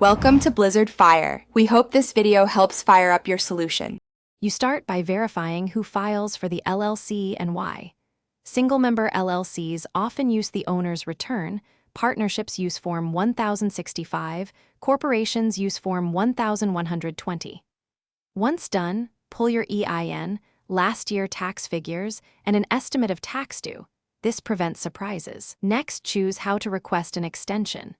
Welcome to Blizzard Fire. We hope this video helps fire up your solution. You start by verifying who files for the LLC and why. Single-member LLCs often use the owner's return, partnerships use Form 1065, corporations use Form 1120. Once done, pull your EIN, last year tax figures, and an estimate of tax due. This prevents surprises. Next, choose how to request an extension.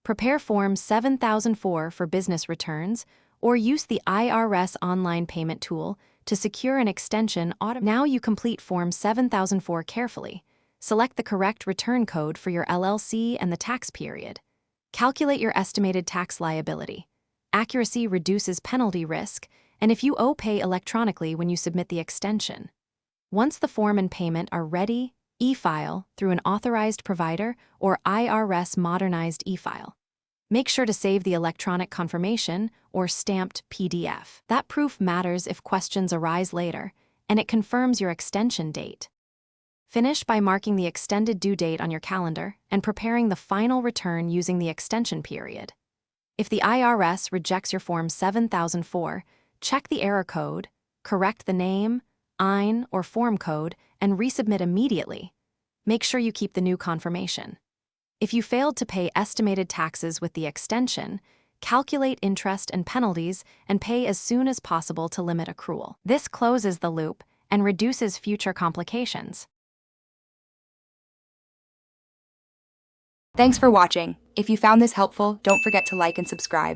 Prepare Form 7004 for business returns, or use the IRS online payment tool to secure an extension. Now you complete Form 7004 carefully. Select the correct return code for your LLC and the tax period. Calculate your estimated tax liability. Accuracy reduces penalty risk, and if you owe, pay electronically when you submit the extension. Once the form and payment are ready, e-file through an authorized provider or IRS modernized e-file. Make sure to save the electronic confirmation or stamped PDF. That proof matters if questions arise later, and it confirms your extension date. Finish by marking the extended due date on your calendar and preparing the final return using the extension period. If the IRS rejects your Form 7004, check the error code, correct the name, EIN, or form code, and resubmit immediately. Make sure you keep the new confirmation. If you failed to pay estimated taxes with the extension, calculate interest and penalties and pay as soon as possible to limit accrual. This closes the loop and reduces future complications. Thanks for watching. If you found this helpful, don't forget to like and subscribe.